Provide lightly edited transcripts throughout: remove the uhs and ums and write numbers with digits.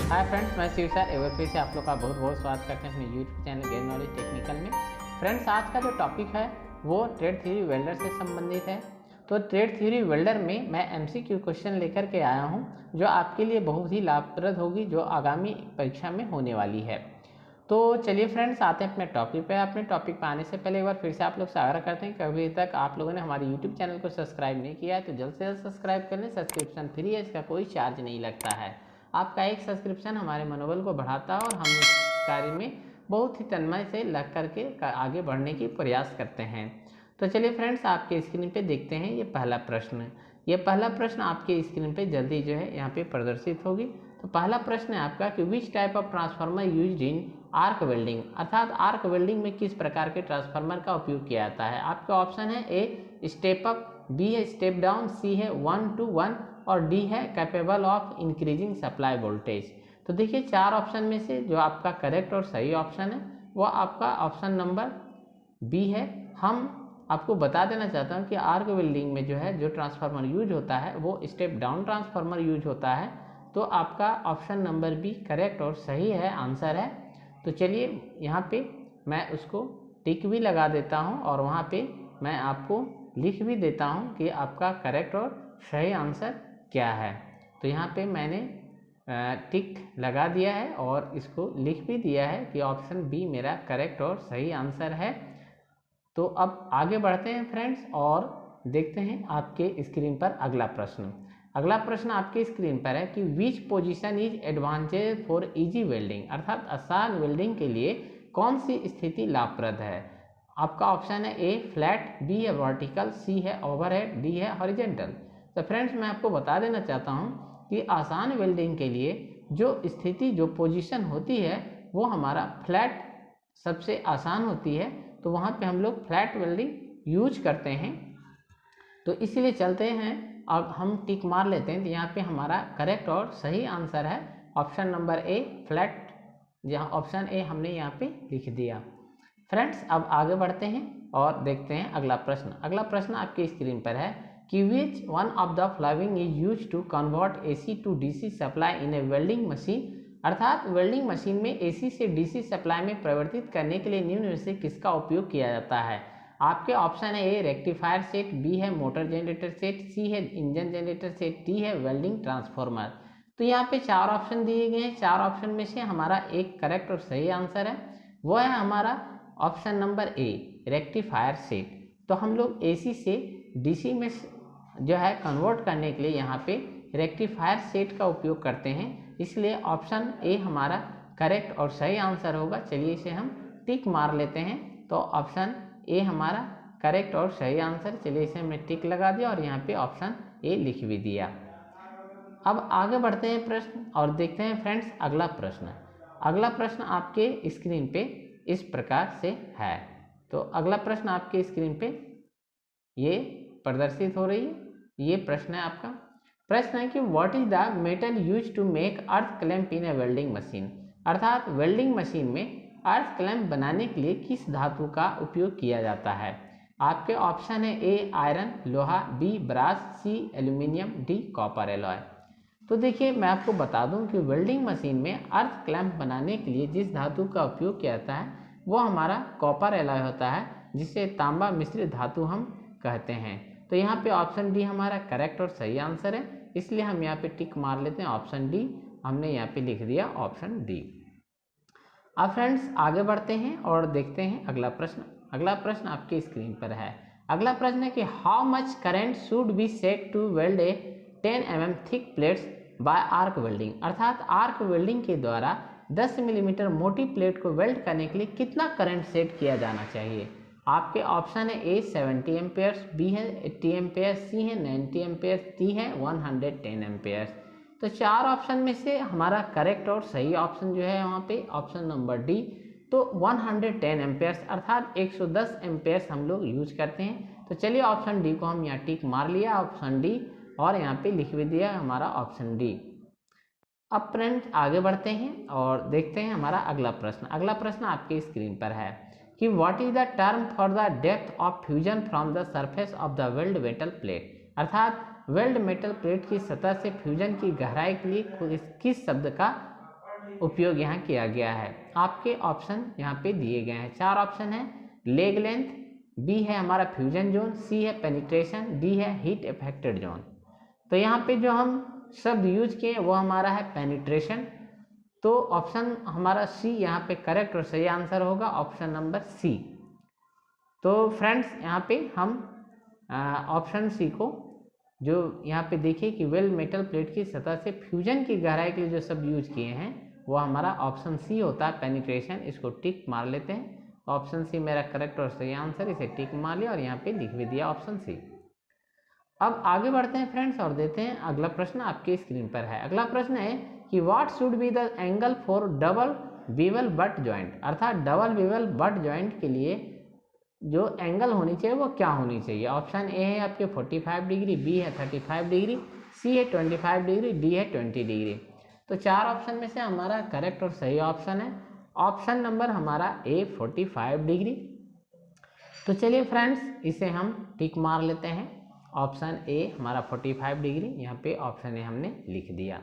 Hi friends, मैं Shiv sir एक बार फिर से आप लोग का बहुत बहुत स्वागत करते हैं अपने YouTube channel gain knowledge technical में। फ्रेंड्स, आज का जो टॉपिक है वो ट्रेड थ्योरी वेल्डर से संबंधित है। तो ट्रेड थ्योरी वेल्डर में मैं एमसीक्यू क्वेश्चन लेकर के आया हूं जो आपके लिए बहुत ही लाभप्रद होगी, जो आगामी परीक्षा में होने वाली है। तो चलिए फ्रेंड्स, आते हैं अपने टॉपिक पे। अपने टॉपिक पे आने से पहले एक बार फिर से आप लोग से आग्रह करते हैं कि अभी तक आप लोगों ने हमारे यूट्यूब चैनल को सब्सक्राइब नहीं किया है तो जल्द से जल्द सब्सक्राइब कर लें। सब्सक्रिप्शन फ्री है, इसका कोई चार्ज नहीं लगता है। आपका एक सब्सक्रिप्शन हमारे मनोबल को बढ़ाता है और हम इस कार्य में बहुत ही तन्मय से लग करके आगे बढ़ने की प्रयास करते हैं। तो चलिए फ्रेंड्स, आपके स्क्रीन पे देखते हैं ये पहला प्रश्न। ये पहला प्रश्न आपके स्क्रीन पे जल्दी जो है यहाँ पे प्रदर्शित होगी। तो पहला प्रश्न है आपका कि which type of transformer used in arc welding, अर्थात आर्क वेल्डिंग में किस प्रकार के ट्रांसफार्मर का उपयोग किया जाता है। आपके ऑप्शन है ए स्टेप अप, बी है स्टेप डाउन, सी है 1 to 1 और डी है capable of increasing supply voltage. तो देखिए, चार ऑप्शन में से जो आपका करेक्ट और सही ऑप्शन है वो आपका ऑप्शन नंबर बी है। हम आपको बता देना चाहता हूँ कि आर्क वेल्डिंग में जो है जो ट्रांसफार्मर यूज होता है वो स्टेप डाउन ट्रांसफार्मर यूज होता है। तो आपका ऑप्शन नंबर बी करेक्ट और सही है, आंसर है। तो चलिए यहाँ पे मैं उसको टिक भी लगा देता हूँ और वहाँ पे मैं आपको लिख भी देता हूँ कि आपका करेक्ट और सही आंसर क्या है। तो यहाँ पे मैंने टिक लगा दिया है और इसको लिख भी दिया है कि ऑप्शन बी मेरा करेक्ट और सही आंसर है। तो अब आगे बढ़ते हैं फ्रेंड्स और देखते हैं आपके स्क्रीन पर अगला प्रश्न। अगला प्रश्न आपके स्क्रीन पर है कि which position is advantage for easy welding, अर्थात आसान वेल्डिंग के लिए कौन सी स्थिति लाभप्रद है। आपका ऑप्शन है ए फ्लैट, बी है वर्टिकल, सी है ओवरहेड, डी है हॉरिजेंटल। तो फ्रेंड्स, मैं आपको बता देना चाहता हूँ कि आसान वेल्डिंग के लिए जो स्थिति जो पोजीशन होती है वो हमारा फ्लैट सबसे आसान होती है। तो वहाँ पे हम लोग फ्लैट वेल्डिंग यूज करते हैं। तो इसीलिए चलते हैं, अब हम टिक मार लेते हैं। तो यहाँ पे हमारा करेक्ट और सही आंसर है ऑप्शन नंबर ए फ्लैट, जहाँ ऑप्शन ए हमने यहाँ पे लिख दिया। फ्रेंड्स, अब आगे बढ़ते हैं और देखते हैं अगला प्रश्न। अगला प्रश्न आपके स्क्रीन पर है कि which one of the following is use to convert AC to DC supply in a welding machine, अर्थात वेल्डिंग मशीन में एसी से डीसी सप्लाई में परिवर्तित करने के लिए निम्न में से किसका उपयोग किया जाता है। आपके ऑप्शन है ए रेक्टिफायर सेट, बी है मोटर जनरेटर सेट, सी है इंजन जनरेटर सेट, डी है वेल्डिंग ट्रांसफार्मर। तो यहाँ पे चार ऑप्शन दिए गए हैं। चार ऑप्शन में से हमारा एक करेक्ट और सही आंसर है, वो है हमारा option number a rectifier set. तो हम लोग एसी से डीसी में जो है कन्वर्ट करने के लिए यहाँ पे रेक्टिफायर सेट का उपयोग करते हैं, इसलिए ऑप्शन ए हमारा करेक्ट और सही आंसर होगा। चलिए इसे हम टिक मार लेते हैं। तो ऑप्शन ए हमारा करेक्ट और सही आंसर। चलिए इसे हमने टिक लगा दिया और यहाँ पे ऑप्शन ए लिख भी दिया। अब आगे बढ़ते हैं प्रश्न और देखते हैं फ्रेंड्स अगला प्रश्न। अगला प्रश्न आपके स्क्रीन पे इस प्रकार से है। तो अगला प्रश्न आपके स्क्रीन पे ये प्रदर्शित हो रही है। ये प्रश्न है आपका। प्रश्न है कि what is the metal use to make earth clamp in a welding machine, अर्थात वेल्डिंग मशीन में अर्थ क्लैंप बनाने के लिए किस धातु का उपयोग किया जाता है। आपके ऑप्शन है ए आयरन लोहा, बी ब्रास, सी एल्यूमिनियम, डी कॉपर एलॉय। तो देखिए, मैं आपको बता दूं कि वेल्डिंग मशीन में अर्थ क्लैंप बनाने के लिए जिस धातु का उपयोग किया जाता है वो हमारा कॉपर एलॉय होता है, जिसे तांबा मिश्रित धातु हम कहते हैं। तो यहाँ पे ऑप्शन डी हमारा करेक्ट और सही आंसर है, इसलिए हम यहाँ पे टिक मार लेते हैं। ऑप्शन डी हमने यहाँ पे लिख दिया, ऑप्शन डी। अब फ्रेंड्स आगे बढ़ते हैं और देखते हैं अगला प्रश्न। अगला प्रश्न आपके स्क्रीन पर है। अगला प्रश्न है कि how much current should be set to weld a 10 mm thick plates by arc welding, अर्थात आर्क वेल्डिंग के द्वारा 10 मिलीमीटर मोटी प्लेट को वेल्ड करने के लिए कितना करंट सेट किया जाना चाहिए। आपके ऑप्शन है ए 70 एम्पेयर्स, बी है 80 एम्पेयर्स, सी है 90 एम्पेयर्स, डी है 110 एम्पेयर्स। तो चार ऑप्शन में से हमारा करेक्ट और सही ऑप्शन जो है वहाँ पे ऑप्शन नंबर डी। तो 110 एम्पेयर्स अर्थात 110 एम्पेयर्स हम लोग यूज करते हैं। तो चलिए ऑप्शन डी को हम यहाँ टिक मार लिया, ऑप्शन डी, और यहाँ पे लिख भी दिया हमारा ऑप्शन डी। अब फ्रेंड्स आगे बढ़ते हैं और देखते हैं हमारा अगला प्रश्न। अगला प्रश्न आपके स्क्रीन पर है कि what is the term for the depth of fusion from the surface of the weld metal plate, अर्थात वेल्ड मेटल प्लेट की सतह से फ्यूजन की गहराई के लिए किस शब्द का उपयोग यहाँ किया गया है। आपके ऑप्शन यहाँ पे दिए गए हैं, 4 ऑप्शन है। लेग लेंथ, बी है हमारा फ्यूजन जोन, सी है पेनिट्रेशन, डी है हीट इफेक्टेड जोन। तो यहाँ पे जो हम शब्द यूज किए वो हमारा है पेनिट्रेशन, तो ऑप्शन हमारा सी यहाँ पे करेक्ट और सही आंसर होगा, ऑप्शन नंबर सी। तो फ्रेंड्स यहाँ पे हम ऑप्शन सी को जो यहाँ पे देखिए कि वेल मेटल प्लेट की सतह से फ्यूजन की गहराई के लिए जो शब्द यूज किए हैं वो हमारा ऑप्शन सी होता है, पेनिट्रेशन। इसको टिक मार लेते हैं, ऑप्शन सी मेरा करेक्ट और सही आंसर, इसे टिक मार लिया और यहाँ पे लिख भी दिया ऑप्शन सी। अब आगे बढ़ते हैं फ्रेंड्स और देते हैं अगला प्रश्न आपके स्क्रीन पर है। अगला प्रश्न है कि what should be the angle for double bevel butt joint, अर्थात डबल बीवल बट जॉइंट के लिए जो एंगल होनी चाहिए वो क्या होनी चाहिए। ऑप्शन ए है आपके 45 डिग्री, बी है 35 डिग्री, सी है 25 डिग्री, डी है 20 डिग्री। तो 4 ऑप्शन में से हमारा करेक्ट और सही ऑप्शन है ऑप्शन नंबर हमारा ए 45 डिग्री। तो चलिए फ्रेंड्स इसे हम टिक मार लेते हैं, ऑप्शन ए हमारा 45 डिग्री, यहाँ पे ऑप्शन ए हमने लिख दिया।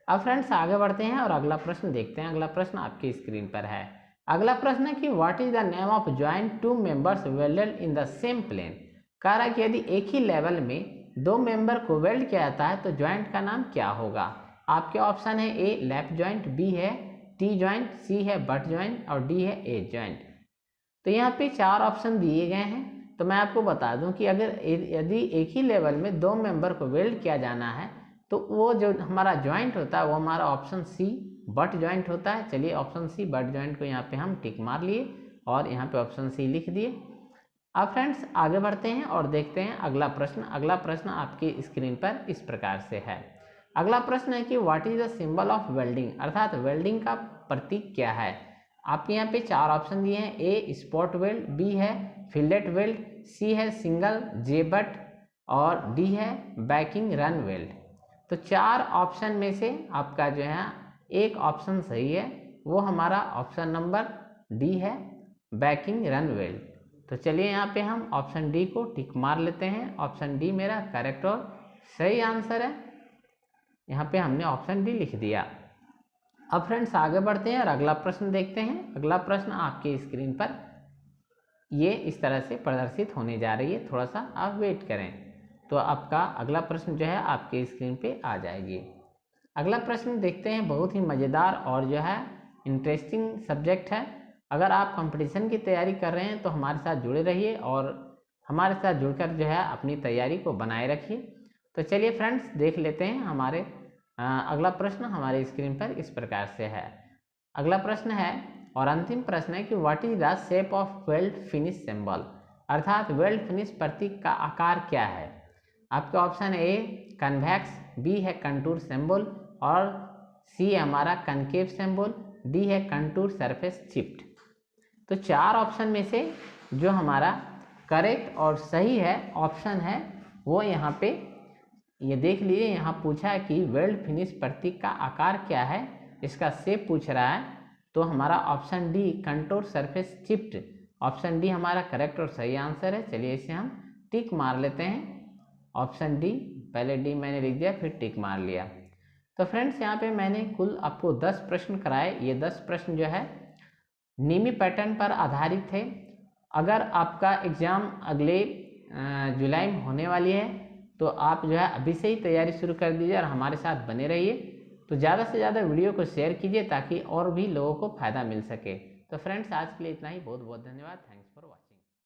अब फ्रेंड्स आगे बढ़ते हैं और अगला प्रश्न देखते हैं। अगला प्रश्न आपकी स्क्रीन पर है। अगला प्रश्न है कि what is the name of joint 2 members welded in the same plane. कह रहा है कि यदि एक ही लेवल में 2 मेंबर को वेल्ड किया जाता है तो जॉइंट का नाम क्या होगा। आपके ऑप्शन है ए लैप जॉइंट, बी है टी जॉइंट, सी है बट जॉइंट और डी है एज जॉइंट। तो यहाँ पे 4 ऑप्शन दिए गए हैं। तो मैं आपको बता दूं कि अगर यदि एक ही लेवल में 2 मेंबर को वेल्ड किया जाना है तो वो जो हमारा जॉइंट होता है वो हमारा ऑप्शन सी बट जॉइंट होता है। चलिए ऑप्शन सी बट जॉइंट को यहाँ पे हम टिक मार लिए और यहाँ पे ऑप्शन सी लिख दिए। अब फ्रेंड्स आगे बढ़ते हैं और देखते हैं अगला प्रश्न। अगला प्रश्न आपकी स्क्रीन पर इस प्रकार से है। अगला प्रश्न है कि what is the symbol of welding, अर्थात वेल्डिंग का प्रतीक क्या है। आपके यहाँ पे 4 ऑप्शन दिए हैं, ए स्पॉट वेल्ड, बी है फिलेट वेल्ड, सी है सिंगल जेबट और डी है बैकिंग रन वेल्ड। तो 4 ऑप्शन में से आपका जो है एक ऑप्शन सही है, वो हमारा ऑप्शन नंबर डी है बैकिंग रन वेल्ड। तो चलिए यहाँ पे हम ऑप्शन डी को टिक मार लेते हैं, ऑप्शन डी मेरा करेक्ट और सही आंसर है, यहाँ पे हमने ऑप्शन डी लिख दिया। अब फ्रेंड्स आगे बढ़ते हैं और अगला प्रश्न देखते हैं। अगला प्रश्न आपके स्क्रीन पर ये इस तरह से प्रदर्शित होने जा रही है, थोड़ा सा आप वेट करें तो आपका अगला प्रश्न जो है आपके स्क्रीन पे आ जाएगी। अगला प्रश्न देखते हैं, बहुत ही मज़ेदार और जो है इंटरेस्टिंग सब्जेक्ट है। अगर आप कंपटीशन की तैयारी कर रहे हैं तो हमारे साथ जुड़े रहिए और हमारे साथ जुड़कर जो है अपनी तैयारी को बनाए रखिए। तो चलिए फ्रेंड्स देख लेते हैं हमारे अगला प्रश्न हमारे स्क्रीन पर इस प्रकार से है। अगला प्रश्न है और अंतिम प्रश्न है कि what is the shape of weld finish symbol, अर्थात वेल्ड फिनिश प्रतीक का आकार क्या है। आपका ऑप्शन ए कन्वेक्स, बी है कंटूर सिंबल और सी हमारा कनकेव सिंबल, डी है कंटूर सरफेस चिप्ड। तो 4 ऑप्शन में से जो हमारा करेक्ट और सही है ऑप्शन है वो यहाँ पे ये देख लीजिए, यहाँ पूछा है कि वेल्ड फिनिश प्रतीक का आकार क्या है, इसका शेप पूछ रहा है। तो हमारा option D contour surface chipped, option D हमारा करेक्ट और सही आंसर है। चलिए इसे हम टिक मार लेते हैं, ऑप्शन डी, पहले डी मैंने लिख दिया फिर टिक मार लिया। तो फ्रेंड्स यहाँ पे मैंने कुल आपको 10 प्रश्न कराए। ये 10 प्रश्न जो है नीमी पैटर्न पर आधारित थे। अगर आपका एग्ज़ाम अगले जुलाई में होने वाली है तो आप जो है अभी से ही तैयारी शुरू कर दीजिए और हमारे साथ बने रहिए। तो ज़्यादा से ज़्यादा वीडियो को शेयर कीजिए ताकि और भी लोगों को फ़ायदा मिल सके। तो फ्रेंड्स आज के लिए इतना ही, बहुत बहुत धन्यवाद, थैंक्स फॉर वॉचिंग।